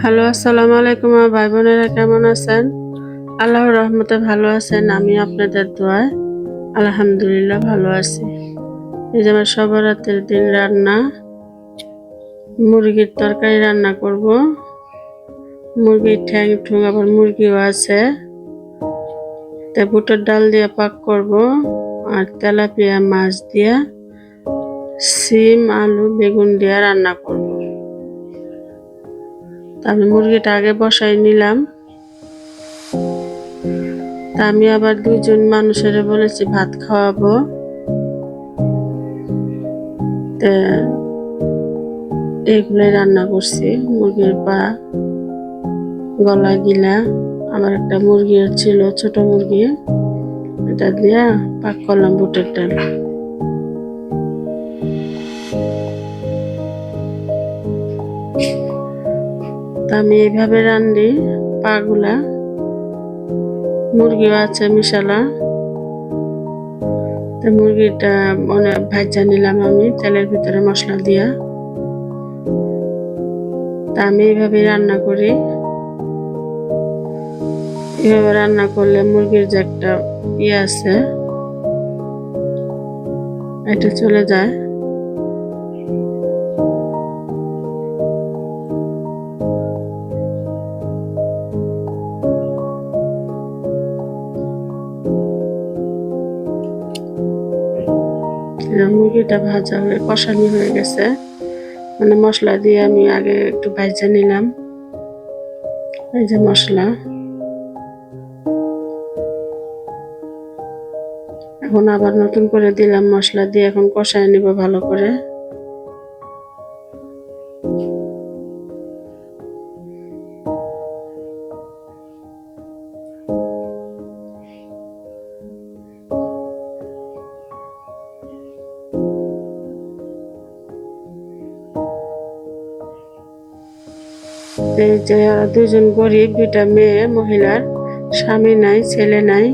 Hello, আসসালামু আলাইকুম আমার ভাই বোনেরা, কেমন আছেন? আল্লাহর রহমতে ভালো আছেন। আমি আপনাদের দোয়ায় আলহামদুলিল্লাহ ভালো আছি। এই যে আমার সবার রাতের দিন রান্না, মুরগির তরকারি রান্না করব। মুরগির ঠ্যাং ঠুং আবার মুরগিও আছে। তা বুটের ডাল দিয়ে পাক করব, আর তেলাপিয়া মাছ দিয়া সিম আলু বেগুন দিয়া রান্না করব। তা আমি মুরগিটা আগে বসাই নিলাম। তা আমি আবার দুইজন মানুষের বলেছি ভাত খাওয়াবো। এগুলোই রান্না করছি, মুরগির পা, গলা গিলা, আমার একটা মুরগি ছিল ছোট মুরগি, এটা দিয়া পাক করলাম বুটের ডাল। তা আমি এইভাবে রান্ধি পাগুলা। মুরগিও আছে মিশালা। মুরগিটা অনেক ভাজা নিলাম আমি তেলের ভিতরে মশলা দিয়া। তা আমি এইভাবে রান্না করি। এভাবে রান্না করলে মুরগির যে একটা আছে এটা চলে যায়। মুরগিটা ভাজা হয়ে কষানি হয়ে গেছে, মানে মশলা দিয়ে আমি আগে একটু ভাজা নিলাম। এই যে মশলা, এখন আবার নতুন করে দিলাম মশলা দিয়ে, এখন কষায় নিব ভালো করে। এই যে দুজন গরিব, দুইটা মেয়ে, মহিলার স্বামী নাই, ছেলে নাই।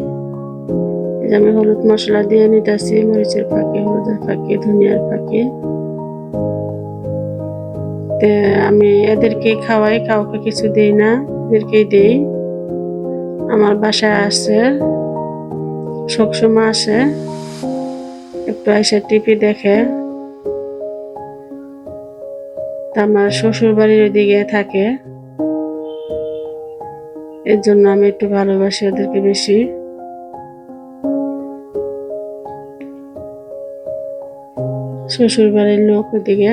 আমি হলুদ মশলা দিয়ে নিতেছি, মরিচের ফাঁকি, হলুদের ফাঁকি, ধনিয়ার ফাঁকি। আমি এদেরকে খাওয়াই, কাউকে কিছু দিই না, এদেরকেই দিই। আমার বাসায় আসে, সবসময় আসে, একটু এসে টিভি দেখে। আমার শ্বশুর বাড়ির ওইদিকে থাকে, এর জন্য আমি একটু ভালোবাসি ওদেরকে বেশি। শ্বশুর বাড়ির লোক ওদিকে।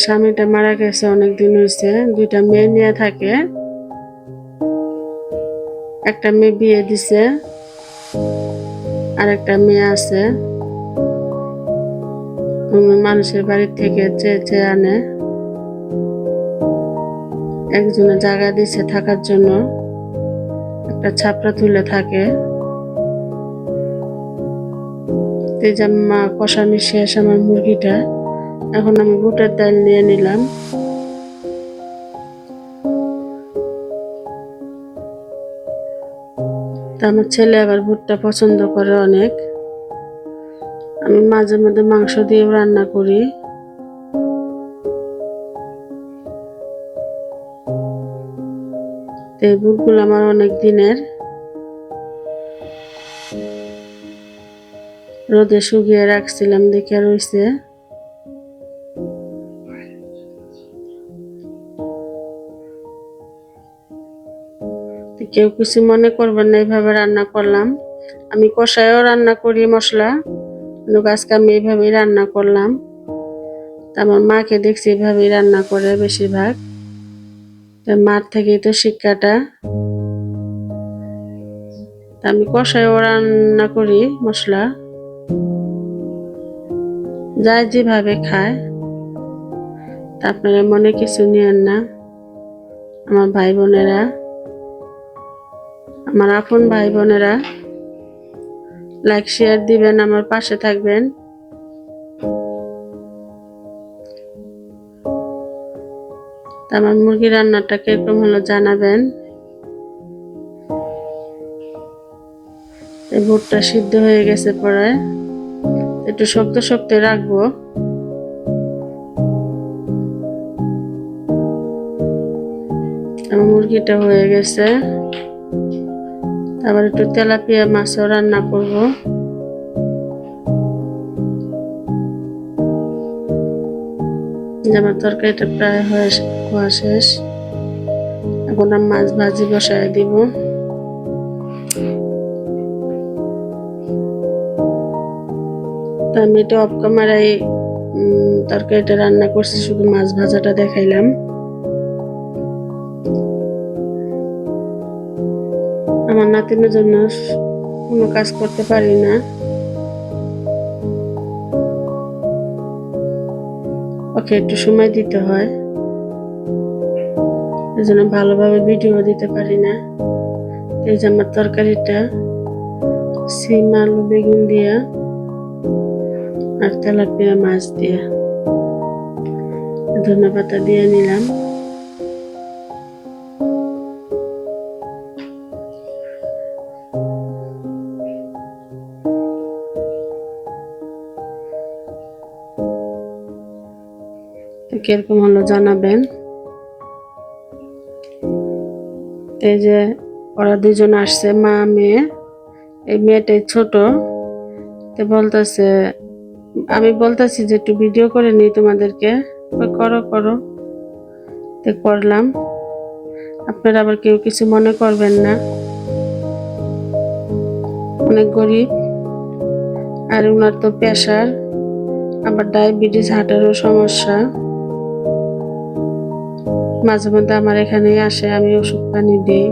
স্বামীটা মারা গেছে, অনেকদিন হয়েছে। দুইটা মেয়ে নিয়ে থাকে, একটা মেয়ে বিয়ে দিছে, আর একটা মেয়ে আছে মানুষের বাড়ি থেকে চেয়ে চেয়ে আনে। একজনে জায়গা দিছে থাকার জন্য, একটা ছাপড়া তুলে থাকে। তেজাম্মা কষানি শেষ আমার মুরগিটা। এখন আমি বুটের ডাল নিয়ে নিলাম। তা আমার ছেলে আবার ভুট্টা পছন্দ করে অনেক। আমি মাঝে মধ্যে মাংস দিয়েও রান্না করি। এই বুটগুলো আমার অনেক দিনের, রোদে শুকিয়ে রাখছিলাম, দেখে রয়েছে। কেউ কিছু মনে করবেন না, এইভাবে রান্না করলাম। আমি কষায়ও রান্না করি মশলা, কিন্তু আজকে আমি এইভাবেই রান্না করলাম। আমার মাকে দেখছি এইভাবেই রান্না করে বেশিরভাগ, মার থেকেই তো শিক্ষাটা। আমি কষায়ও রান্না করি মশলা, যাই যেভাবে খায়। আপনারা মনে কিছু নিয়েন না। আমার ভাই বোনেরা, আমার আপন ভাই বোনেরা, লাইক শেয়ার দিবেন, আমার পাশে থাকবেন। আমার মুরগি রান্নাটা কিরকম হলো জানাবেন। ভুট্টা সিদ্ধ হয়ে গেছে পরে, একটু শক্ত শক্ত রাখবো। আমার মুরগিটা হয়ে গেছে। আবার একটু তেলাপিয়া মাছও রান্না করব। আমার তরকারিটা প্রায় হওয়া শেষ। এখন আমি মাছ ভাজি বসায় দিব। আমি এটা অফ ক্যামেরায় তরকারিটা রান্না করছি, শুধু মাছ ভাজাটা দেখাইলাম। আমার নাতিনের জন্য কোনো কাজ করতে পারি না, ওকে একটু সময় দিতে হয়, এই জন্য ভালোভাবে ভিডিও দিতে পারি না। এই যে আমার তরকারিটা সিম আলু বেগুন দিয়া আর তেলাপিয়া মাছ দিয়া ধনেপাতা দিয়ে নিলাম। কিরকম হলো জানাবেন। এই যে ওরা দুজন আসছে, মা মেয়ে। এই মেয়েটাই ছোট, তো বলতেছে, আমি বলতেছি যে একটু ভিডিও করে নিই তোমাদেরকে। করো করো, তো করলাম। আপনারা আবার কেউ কিছু মনে করবেন না, অনেক গরিব, আর ওনার তো প্রেশার, আবার ডায়াবেটিস, হার্টেরও সমস্যা। মাঝে মধ্যে আমার এখানে আসে, আমি ওষুধ পানি দিই,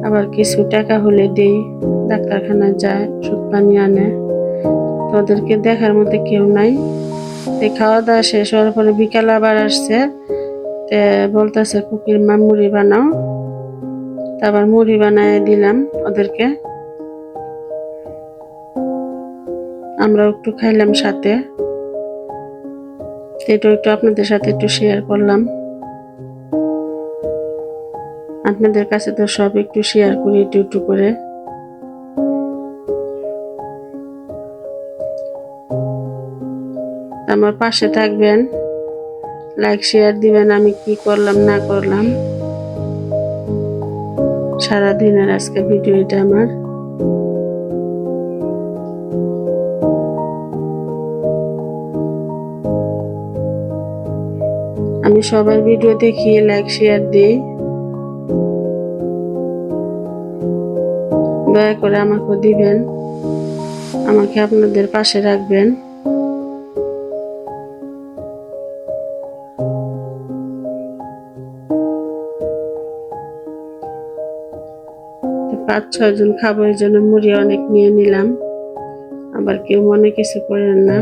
আবার কিছু টাকা হলে দিই, ডাক্তারখানায় যায়, ওষুধ পানি আনে। তো ওদেরকে দেখার মধ্যে কেউ নাই। খাওয়া দাওয়া শেষ হওয়ার পরে বিকালে আবার আসছে, বলতেছে কুকির মা মুড়ি বানাও। তারপর মুড়ি বানায় দিলাম ওদেরকে, আমরা একটু খাইলাম সাথে। এটা একটু আপনাদের সাথে একটু শেয়ার করলাম। আপনাদের কাছে তো সব একটু শেয়ার করি একটু একটু করে। আমার পাশে থাকবেন, লাইক শেয়ার দিবেন আমি কি করলাম না করলাম সারাদিনের আজকে ভিডিও এটা আমার। আমি সবার ভিডিও দেখি, লাইক শেয়ার দিই, দয়া করে আমাকে দিবেন, আমাকে আপনাদের পাশে রাখবেন। পাঁচ ছয় জন খাবো, এই জন্য মুড়ি অনেক নিয়ে নিলাম, আবার কেউ মনে কিছু করেন না।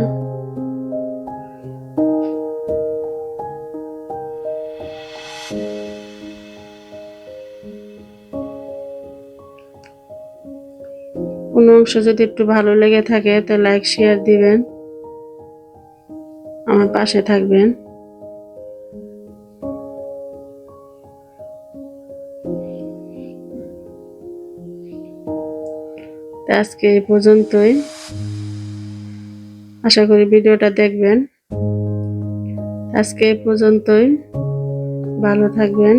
কোনো অংশ যদি একটু ভালো লেগে থাকে তো লাইক শেয়ার দিবেন, আমার পাশে থাকবেন। আজকে এই পর্যন্তই, আশা করি ভিডিওটা দেখবেন। আজকে এই পর্যন্তই, ভালো থাকবেন।